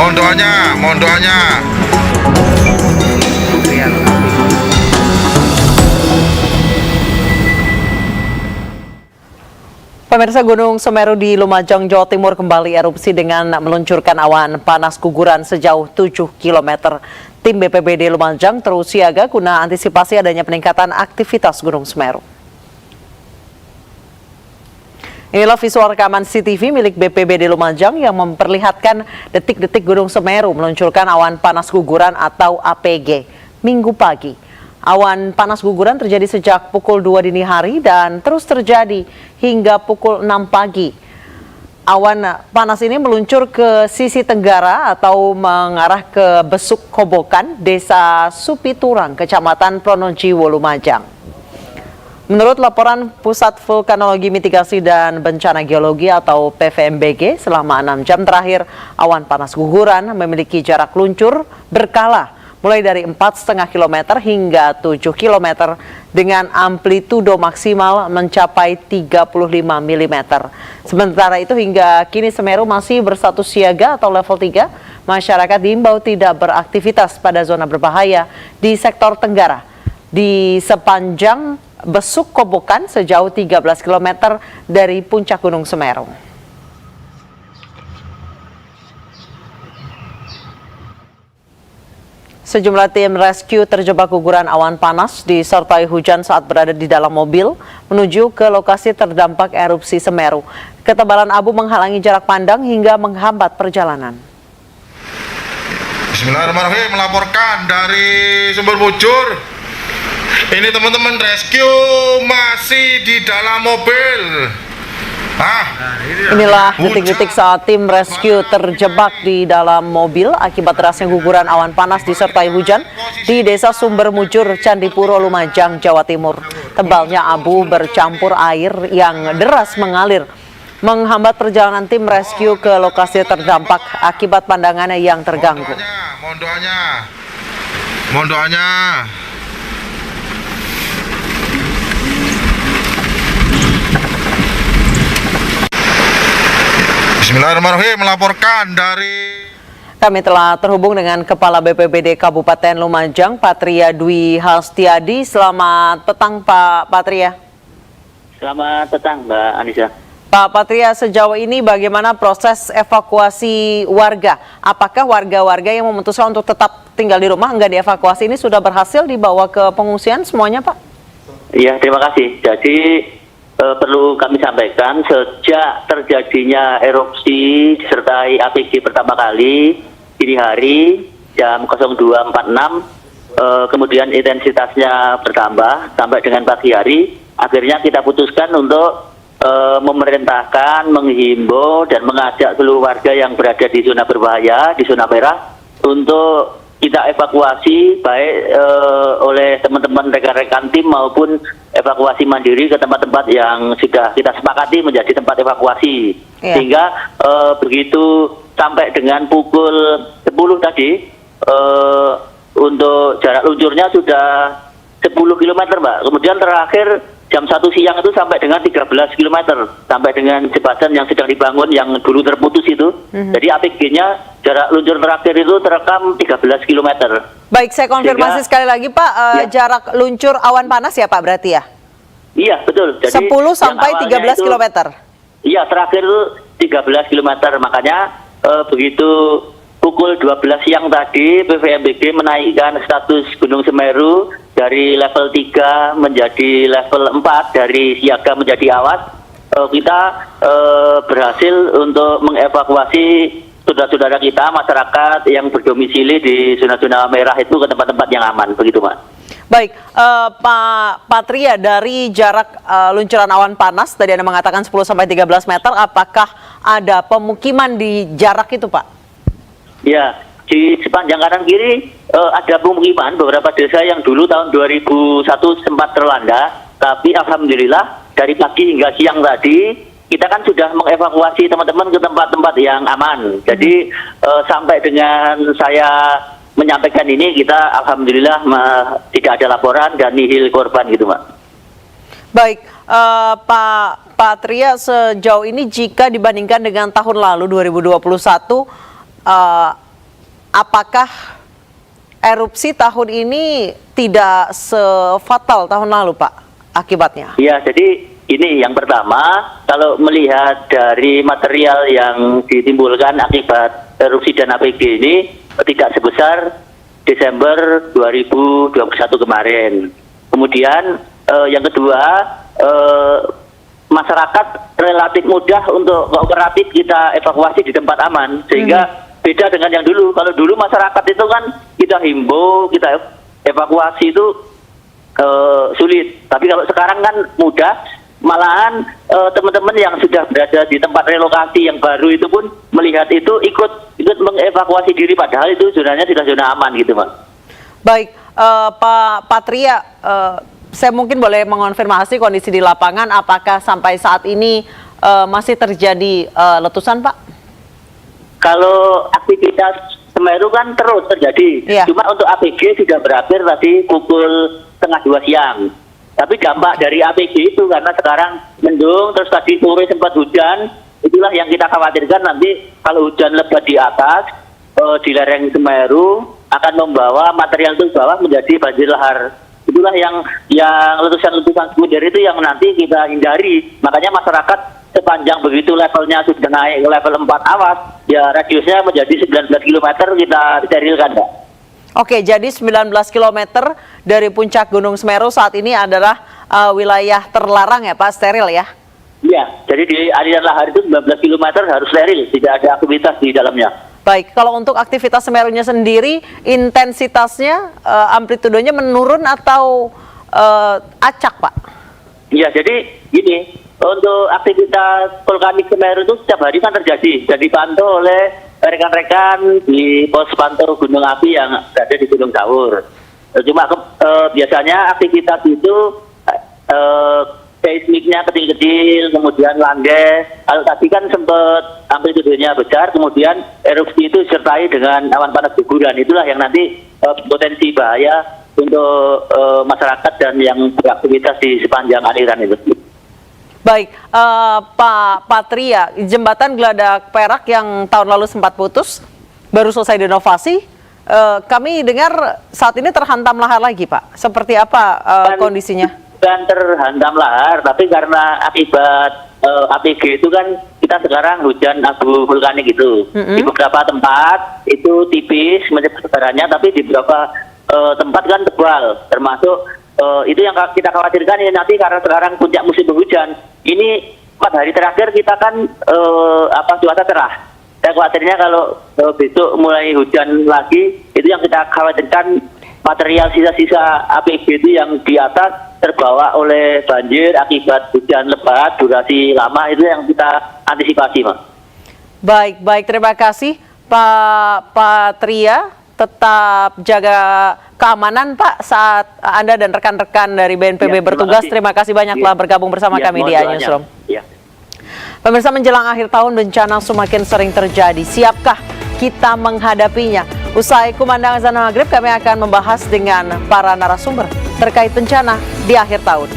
Mohon doanya, mohon doanya. Pemirsa, Gunung Semeru di Lumajang, Jawa Timur kembali erupsi dengan meluncurkan awan panas guguran sejauh 7 km. Tim BPBD Lumajang terus siaga guna antisipasi adanya peningkatan aktivitas Gunung Semeru. Inilah visual rekaman CCTV milik BPBD Lumajang yang memperlihatkan detik-detik Gunung Semeru meluncurkan awan panas guguran atau APG Minggu pagi. Awan panas guguran terjadi sejak pukul 2 dini hari dan terus terjadi hingga pukul 6 pagi. Awan panas ini meluncur ke sisi tenggara atau mengarah ke Besuk Kobokan, Desa Supiturang, Kecamatan Pronojiwo, Lumajang. Menurut laporan Pusat Vulkanologi Mitigasi dan Bencana Geologi atau PVMBG, selama 6 jam terakhir, awan panas guguran memiliki jarak luncur berkala mulai dari 4,5 km hingga 7 km dengan amplitudo maksimal mencapai 35 mm. Sementara itu hingga kini Semeru masih berstatus siaga atau level 3. Masyarakat diimbau tidak beraktivitas pada zona berbahaya di sektor tenggara di sepanjang Besuk Kobokan sejauh 13 km dari puncak Gunung Semeru. Sejumlah tim rescue terjebak guguran awan panas disertai hujan saat berada di dalam mobil menuju ke lokasi terdampak erupsi Semeru. Ketebalan abu menghalangi jarak pandang hingga menghambat perjalanan. Bismillahirrahmanirrahim, melaporkan dari Sumber Bujur. Ini teman-teman rescue masih di dalam mobil. Inilah detik-detik saat tim rescue terjebak di dalam mobil akibat derasnya guguran awan panas disertai hujan di Desa Sumber Mujur, Candipuro, Lumajang, Jawa Timur. Tebalnya abu bercampur air yang deras mengalir menghambat perjalanan tim rescue ke lokasi terdampak akibat pandangannya yang terganggu. Mohon doanya. Mohon doanya. Bismillahirrahmanirrahim, melaporkan dari... Kami telah terhubung dengan Kepala BPBD Kabupaten Lumajang, Patria Dwi Hastiadi. Selamat petang, Pak Patria. Selamat petang, Mbak Anissa. Pak Patria, sejauh ini bagaimana proses evakuasi warga? Apakah warga-warga yang memutuskan untuk tetap tinggal di rumah, enggak dievakuasi, ini sudah berhasil dibawa ke pengungsian semuanya, Pak? Iya, terima kasih. Jadi perlu kami sampaikan, sejak terjadinya erupsi disertai APG pertama kali dini hari jam 02.46, kemudian intensitasnya bertambah sampai dengan pagi hari, akhirnya kita putuskan untuk memerintahkan, menghimbau dan mengajak seluruh warga yang berada di zona berbahaya, di zona merah, untuk kita evakuasi baik oleh teman-teman rekan-rekan tim maupun evakuasi mandiri ke tempat-tempat yang sudah kita sepakati menjadi tempat evakuasi. Sehingga begitu sampai dengan pukul 10 tadi untuk jarak luncurnya sudah 10 km, Mbak. Kemudian terakhir jam 1 siang itu sampai dengan 13 km sampai dengan jembatan yang sedang dibangun yang dulu terputus itu. Jadi APG-nya jarak luncur terakhir itu terekam 13 km. Baik, saya konfirmasi sekali lagi, Pak, jarak luncur awan panas ya, Pak, berarti ya? Iya, betul. Jadi 10 sampai 13 km. Iya, terakhir itu 13 km. Makanya begitu pukul 12 siang tadi PVMBG menaikkan status Gunung Semeru dari level 3 menjadi level 4, dari siaga menjadi awas. Kita berhasil untuk mengevakuasi saudara-saudara kita, masyarakat yang berdomisili di zona-zona merah itu ke tempat-tempat yang aman, begitu, Pak. Baik, Pak Patria, dari jarak luncuran awan panas, tadi Anda mengatakan 10 sampai 13 meter, apakah ada pemukiman di jarak itu, Pak? Ya, di sepanjang kanan kiri ada pemukiman beberapa desa yang dulu tahun 2001 sempat terlanda, tapi alhamdulillah dari pagi hingga siang tadi kita kan sudah mengevakuasi teman-teman ke tempat-tempat yang aman. Jadi sampai dengan saya menyampaikan ini, kita alhamdulillah tidak ada laporan dan nihil korban gitu, Pak. Baik, Pak Patria, sejauh ini jika dibandingkan dengan tahun lalu 2021, apakah erupsi tahun ini tidak sefatal tahun lalu, Pak, akibatnya? Ya, jadi ini yang pertama, kalau melihat dari material yang ditimbulkan akibat erupsi dan APG ini tidak sebesar Desember 2021 kemarin. Kemudian yang kedua, masyarakat relatif mudah untuk kooperatif kita evakuasi di tempat aman, sehingga beda dengan yang dulu. Kalau dulu masyarakat itu kan kita himbau, kita evakuasi itu sulit. Tapi kalau sekarang kan mudah, malahan teman-teman yang sudah berada di tempat relokasi yang baru itu pun melihat itu ikut mengevakuasi diri, padahal itu zonanya sudah zona aman gitu, Pak. Baik, Pak Patria, saya mungkin boleh mengonfirmasi kondisi di lapangan, apakah sampai saat ini masih terjadi letusan, Pak? Kalau aktivitas Semeru kan terus terjadi, cuma untuk APG sudah berakhir tadi pukul 1:30 siang. Tapi dampak dari APG itu karena sekarang mendung, terus tadi sore sempat hujan, itulah yang kita khawatirkan nanti kalau hujan lebat di atas, di lereng Semeru akan membawa material itu bawah menjadi banjir lahar. Itulah yang letusan-letusan sekunder itu yang nanti kita hindari. Makanya masyarakat sepanjang begitu levelnya sudah naik ke level 4 awas, ya radiusnya menjadi 19 km kita sterilkan, Pak. Oke, jadi 19 km dari puncak Gunung Semeru saat ini adalah wilayah terlarang ya, Pak, steril ya? Iya, jadi di aliran lahar itu 19 km harus steril, tidak ada aktivitas di dalamnya. Baik, kalau untuk aktivitas Semerunya sendiri, intensitasnya, amplitudenya menurun atau acak, Pak? Iya, jadi gini, untuk aktivitas vulkanik Semeru itu setiap hari kan terjadi dan dipantau oleh rekan-rekan di pos pantau gunung api yang berada di Gunung Sawur. Cuma biasanya aktivitas itu seismiknya kecil-kecil, kemudian landai. Kalau tadi kan sempat amplitudenya besar, kemudian erupsi itu disertai dengan awan panas guguran. Itulah yang nanti potensi bahaya untuk masyarakat dan yang beraktivitas di sepanjang aliran itu. Baik, Pak Patria, jembatan Geladak Perak yang tahun lalu sempat putus, baru selesai direnovasi. Kami dengar saat ini terhantam lahar lagi, Pak. Seperti apa kondisinya? Bukan terhantam lahar, tapi karena akibat APG itu kan kita sekarang hujan abu vulkanik itu. Di beberapa tempat itu tipis sebarannya, tapi di beberapa tempat kan tebal, termasuk itu yang kita khawatirkan ini nanti karena sekarang puncak musim penghujan. Ini 4 hari terakhir kita kan cuaca cerah. Saya khawatirnya kalau besok mulai hujan lagi, itu yang kita khawatirkan material sisa-sisa APG itu yang di atas terbawa oleh banjir akibat hujan lebat durasi lama, itu yang kita antisipasi, Pak. Baik, terima kasih Pak Patria. Tetap jaga keamanan, Pak, saat Anda dan rekan-rekan dari BNPB bertugas. Terima kasih banyak telah bergabung bersama kami di iNewsroom. Pemirsa, menjelang akhir tahun bencana semakin sering terjadi. Siapkah kita menghadapinya? Usai kumandang azan maghrib, kami akan membahas dengan para narasumber terkait bencana di akhir tahun.